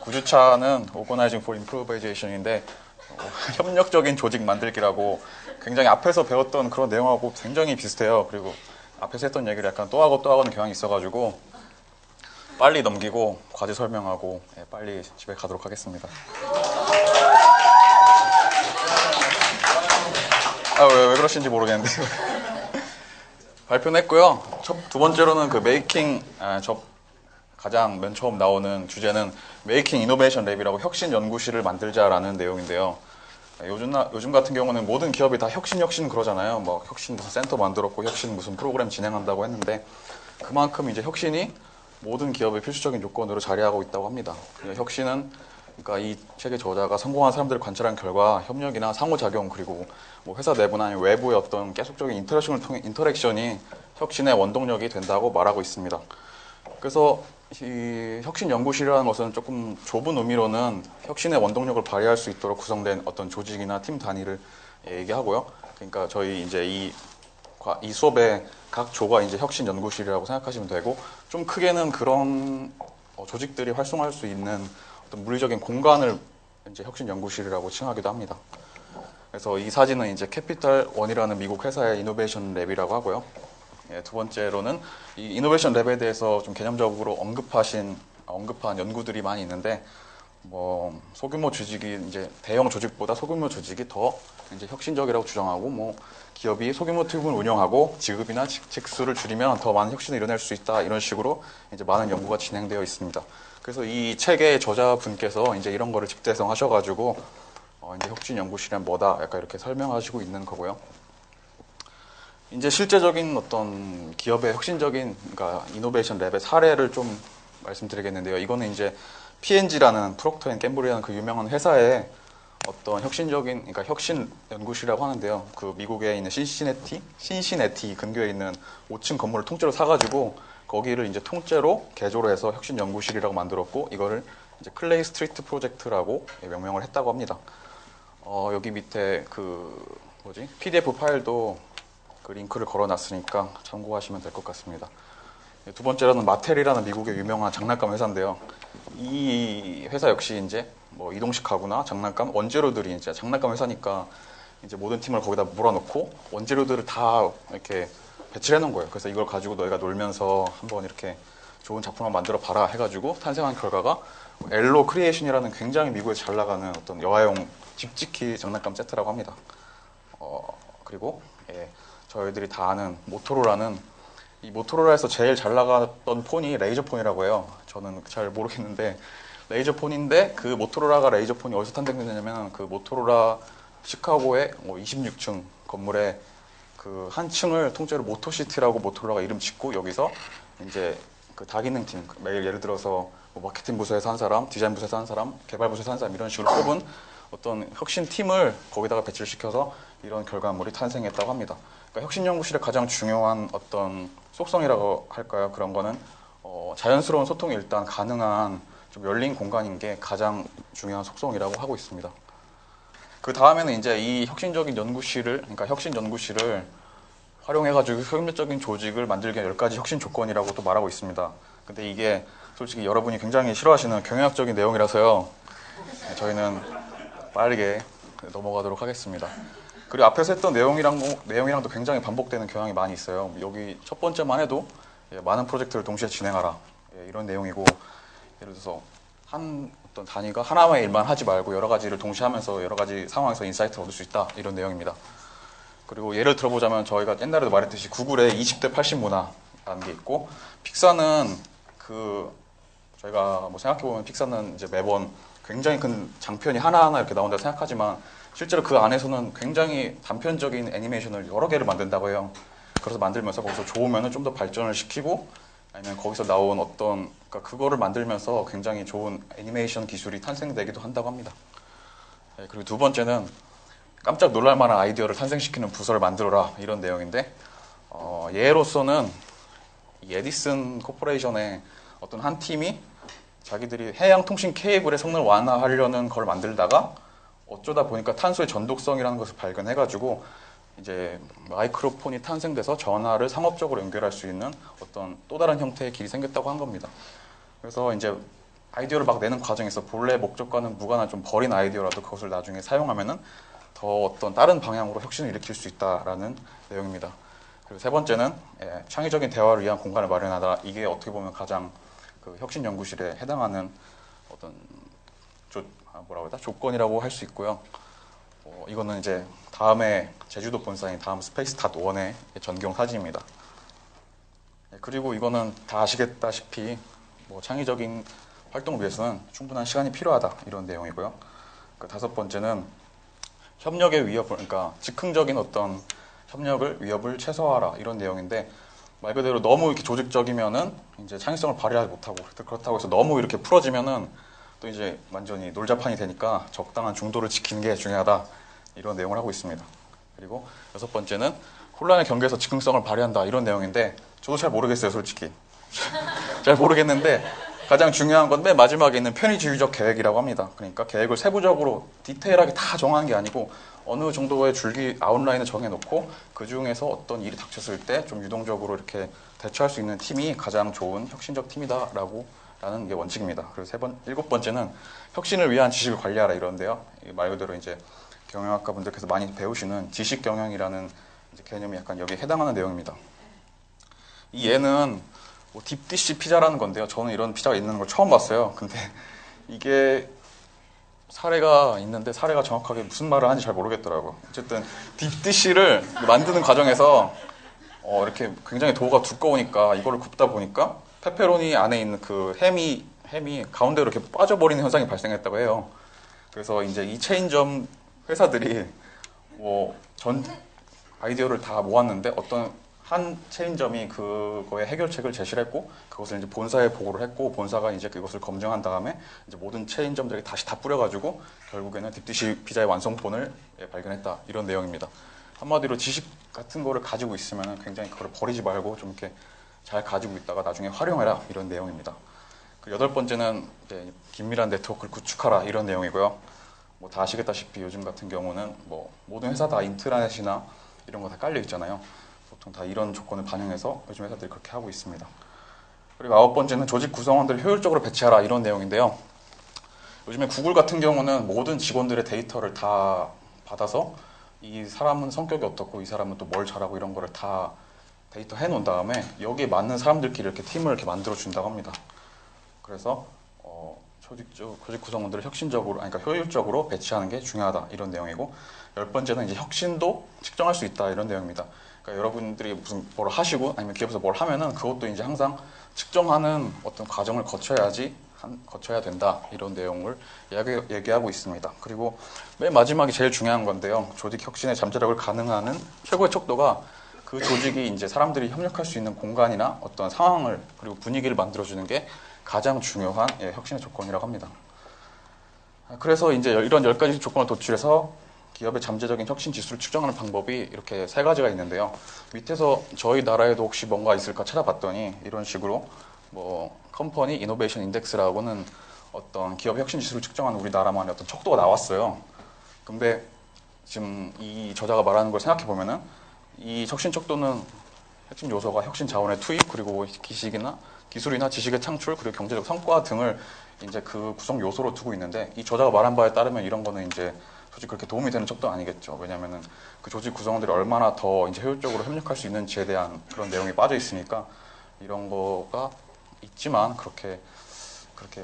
구주차는 Organizing for Improvisation인데 협력적인 조직 만들기라고 굉장히 앞에서 배웠던 그런 내용하고 굉장히 비슷해요. 그리고 앞에서 했던 얘기를 약간 또 하고 또 하고는 경향이 있어가지고 빨리 넘기고 과제 설명하고 빨리 집에 가도록 하겠습니다. 왜 그러신지 모르겠는데 발표는 했고요. 두 번째로는 그 가장 맨 처음 나오는 주제는 메이킹 이노베이션 랩이라고 혁신 연구실을 만들자라는 내용인데요. 요즘 같은 경우는 모든 기업이 다 혁신 그러잖아요. 뭐 혁신 무슨 센터 만들었고 혁신 무슨 프로그램 진행한다고 했는데 그만큼 이제 혁신이 모든 기업의 필수적인 요건으로 자리하고 있다고 합니다. 혁신은 그러니까 이 책의 저자가 성공한 사람들을 관찰한 결과 협력이나 상호작용 그리고 뭐 회사 내부나 아니면 외부의 어떤 계속적인 인터랙션이 혁신의 원동력이 된다고 말하고 있습니다. 그래서 이 혁신 연구실이라는 것은 조금 좁은 의미로는 혁신의 원동력을 발휘할 수 있도록 구성된 어떤 조직이나 팀 단위를 얘기하고요. 그러니까 저희 이제 이 수업의 각 조가 이제 혁신 연구실이라고 생각하시면 되고 좀 크게는 그런 조직들이 활성화할 수 있는 어떤 물리적인 공간을 이제 혁신 연구실이라고 칭하기도 합니다. 그래서 이 사진은 이제 캐피탈 원이라는 미국 회사의 이노베이션 랩이라고 하고요. 두 번째로는 이 이노베이션 랩에 대해서 좀 개념적으로 언급한 연구들이 많이 있는데, 뭐 소규모 조직이 이제 대형 조직보다 소규모 조직이 더 이제 혁신적이라고 주장하고, 뭐 기업이 소규모 팀을 운영하고 지급이나 직수를 줄이면 더 많은 혁신을 이뤄낼 수 있다 이런 식으로 이제 많은 연구가 진행되어 있습니다. 그래서 이 책의 저자분께서 이제 이런 거를 집대성하셔가지고 이제 혁신 연구실은 뭐다 약간 이렇게 설명하시고 있는 거고요. 이제 실제적인 어떤 기업의 혁신적인 그러니까 이노베이션 랩의 사례를 좀 말씀드리겠는데요. 이거는 이제 P&G라는 프록터 앤 gem블이라는 그 유명한 회사의 어떤 혁신적인 그러니까 혁신 연구실이라고 하는데요. 그 미국에 있는 신시내티 근교에 있는 5층 건물을 통째로 사가지고 거기를 이제 통째로 개조를 해서 혁신 연구실이라고 만들었고 이거를 이제 클레이 스트리트 프로젝트라고 명명을 했다고 합니다. 여기 밑에 PDF 파일도 그 링크를 걸어놨으니까 참고하시면 될 것 같습니다. 두 번째로는 마텔이라는 미국의 유명한 장난감 회사인데요. 이 회사 역시 이제 뭐 이동식 가구나 장난감 원재료들이 이제 장난감 회사니까 이제 모든 팀을 거기다 몰아놓고 원재료들을 다 이렇게 배치를 해놓은 거예요. 그래서 이걸 가지고 너희가 놀면서 한번 이렇게 좋은 작품을 만들어 봐라 해가지고 탄생한 결과가 엘로 크리에이션이라는 굉장히 미국에서 잘 나가는 어떤 여아용 집지키 장난감 세트라고 합니다. 그리고 저희들이 다 아는 모토로라는 이 모토로라에서 제일 잘 나갔던 폰이 레이저폰이라고 해요. 저는 잘 모르겠는데 레이저폰인데 그 모토로라가 레이저폰이 어디서 탄생됐냐면 그 모토로라 시카고의 26층 건물에 그 한 층을 통째로 모토시티라고 모토로라가 이름 짓고 여기서 이제 그 다기능팀 매일 예를 들어서 뭐 마케팅 부서에서 한 사람, 디자인 부서에서 한 사람, 개발 부서에서 한 사람 이런 식으로 뽑은 어떤 혁신 팀을 거기다가 배치를 시켜서 이런 결과물이 탄생했다고 합니다. 그러니까 혁신 연구실의 가장 중요한 어떤 속성이라고 할까요? 그런 거는 자연스러운 소통이 일단 가능한 좀 열린 공간인 게 가장 중요한 속성이라고 하고 있습니다. 그 다음에는 이제 이 혁신적인 연구실을, 그러니까 혁신 연구실을 활용해가지고 협력적인 조직을 만들기 위한 10가지 혁신 조건이라고 또 말하고 있습니다. 근데 이게 솔직히 여러분이 굉장히 싫어하시는 경영학적인 내용이라서요. 저희는 빠르게 넘어가도록 하겠습니다. 그리고 앞에서 했던 내용이랑도 굉장히 반복되는 경향이 많이 있어요. 여기 첫 번째만 해도 많은 프로젝트를 동시에 진행하라 이런 내용이고, 예를 들어서 한 어떤 단위가 하나의 일만 하지 말고 여러 가지를 동시에 하면서 여러 가지 상황에서 인사이트를 얻을 수 있다 이런 내용입니다. 그리고 예를 들어보자면 저희가 옛날에도 말했듯이 구글의 20대 80 문화라는 게 있고, 픽사는 저희가 뭐 생각해보면 픽사는 이제 매번 굉장히 큰 장편이 하나하나 이렇게 나온다고 생각하지만 실제로 그 안에서는 굉장히 단편적인 애니메이션을 여러 개를 만든다고 해요. 그래서 만들면서 거기서 좋으면 좀 더 발전을 시키고 아니면 거기서 나온 그러니까 그거를 만들면서 굉장히 좋은 애니메이션 기술이 탄생되기도 한다고 합니다. 그리고 두 번째는 깜짝 놀랄만한 아이디어를 탄생시키는 부서를 만들어라 이런 내용인데, 예로서는 이 에디슨 코퍼레이션의 어떤 한 팀이 자기들이 해양통신 케이블의 성능을 완화하려는 걸 만들다가 어쩌다 보니까 탄소의 전독성이라는 것을 발견해가지고 이제 마이크로폰이 탄생돼서 전화를 상업적으로 연결할 수 있는 어떤 또 다른 형태의 길이 생겼다고 한 겁니다. 그래서 이제 아이디어를 막 내는 과정에서 본래 목적과는 무관한 좀 버린 아이디어라도 그것을 나중에 사용하면은 더 어떤 다른 방향으로 혁신을 일으킬 수 있다라는 내용입니다. 그리고 세 번째는 창의적인 대화를 위한 공간을 마련하다. 이게 어떻게 보면 가장 그 혁신 연구실에 해당하는 어떤 조건이라고 할 수 있고요. 이거는 이제 다음에 제주도 본사인 다음 스페이스닷1의 전경 사진입니다. 그리고 이거는 다 아시겠다시피 창의적인 활동을 위해서는 충분한 시간이 필요하다 이런 내용이고요. 그 다섯 번째는 협력의 위협을, 그러니까 즉흥적인 어떤 협력을 위협을 최소화하라 이런 내용인데, 말 그대로 너무 이렇게 조직적이면은 이제 창의성을 발휘하지 못하고, 그렇다고 해서 너무 이렇게 풀어지면은 또 이제 완전히 놀자판이 되니까 적당한 중도를 지키는 게 중요하다 이런 내용을 하고 있습니다. 그리고 여섯 번째는 혼란의 경계에서 즉흥성을 발휘한다 이런 내용인데, 저도 잘 모르겠어요 솔직히. 잘 모르겠는데 가장 중요한 건 맨 마지막에 있는 편의주의적 계획이라고 합니다. 그러니까 계획을 세부적으로 디테일하게 다 정하는 게 아니고 어느 정도의 줄기 아웃라인을 정해놓고 그 중에서 어떤 일이 닥쳤을 때 좀 유동적으로 이렇게 대처할 수 있는 팀이 가장 좋은 혁신적 팀이다라는 게 원칙입니다. 그리고 일곱 번째는 혁신을 위한 지식을 관리하라 이런데요. 말 그대로 이제 경영학과 분들께서 많이 배우시는 지식 경영이라는 개념이 약간 여기에 해당하는 내용입니다. 이 예는 딥디시 피자라는 건데요. 저는 이런 피자가 있는 걸 처음 봤어요. 근데 이게 사례가 있는데 사례가 정확하게 무슨 말을 하는지 잘 모르겠더라고요. 어쨌든 딥디시를 만드는 과정에서 이렇게 굉장히 도우가 두꺼우니까 이거를 굽다 보니까 페페로니 안에 있는 그 햄이 가운데로 이렇게 빠져버리는 현상이 발생했다고 해요. 그래서 이제 이 체인점 회사들이 전 아이디어를 다 모았는데 어떤 한 체인점이 그거의 해결책을 제시를 했고 그것을 이제 본사에 보고를 했고 본사가 이제 그것을 검증한 다음에 이제 모든 체인점들에게 다시 다 뿌려가지고 결국에는 딥디시 피자의 완성본을 발견했다 이런 내용입니다. 한마디로 지식 같은 거를 가지고 있으면 굉장히 그걸 버리지 말고 좀 이렇게 잘 가지고 있다가 나중에 활용해라 이런 내용입니다. 그 여덟 번째는 긴밀한 네트워크를 구축하라 이런 내용이고요. 다 아시겠다시피 요즘 같은 경우는 모든 회사 다 인트라넷이나 이런 거 다 깔려 있잖아요. 보통 다 이런 조건을 반영해서 요즘 회사들이 그렇게 하고 있습니다. 그리고 아홉 번째는 조직 구성원들을 효율적으로 배치하라 이런 내용인데요. 요즘에 구글 같은 경우는 모든 직원들의 데이터를 다 받아서 이 사람은 성격이 어떻고 이 사람은 또 뭘 잘하고 이런 거를 다 데이터 해놓은 다음에 여기에 맞는 사람들끼리 이렇게 팀을 이렇게 만들어 준다고 합니다. 그래서 조직 구성원들을 그러니까 효율적으로 배치하는 게 중요하다 이런 내용이고, 열 번째는 이제 혁신도 측정할 수 있다 이런 내용입니다. 그러니까 여러분들이 무슨 뭘 하시고 아니면 기업에서 뭘 하면은 그것도 이제 항상 측정하는 어떤 과정을 거쳐야 된다 이런 내용을 얘기하고 있습니다. 그리고 맨 마지막이 제일 중요한 건데요. 조직 혁신의 잠재력을 가능하는 최고의 척도가 그 조직이 이제 사람들이 협력할 수 있는 공간이나 어떤 상황을 그리고 분위기를 만들어주는 게 가장 중요한 혁신의 조건이라고 합니다. 그래서 이제 이런 10가지 조건을 도출해서 기업의 잠재적인 혁신 지수를 측정하는 방법이 이렇게 세 가지가 있는데요. 밑에서 저희 나라에도 혹시 뭔가 있을까 찾아봤더니 이런 식으로 컴퍼니 이노베이션 인덱스라고는 어떤 기업 혁신 지수를 측정하는 우리나라만의 어떤 척도가 나왔어요. 근데 지금 이 저자가 말하는 걸 생각해 보면은 이 혁신 척도는 핵심 요소가 혁신 자원의 투입 그리고 기술이나 지식의 창출 그리고 경제적 성과 등을 이제 그 구성 요소로 두고 있는데, 이 저자가 말한 바에 따르면 이런 거는 이제 솔직히 그렇게 도움이 되는 척도 아니겠죠. 왜냐면은 그 조직 구성원들이 얼마나 더 이제 효율적으로 협력할 수 있는지에 대한 그런 내용이 빠져 있으니까 이런 거가 있지만 그렇게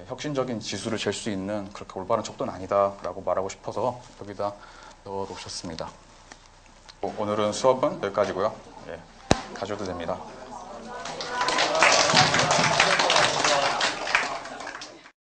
혁신적인 지수를 잴 수 있는 그렇게 올바른 척도는 아니다라고 말하고 싶어서 여기다 넣어 놓으셨습니다. 오늘은 수업은 여기까지고요. 가셔도 됩니다.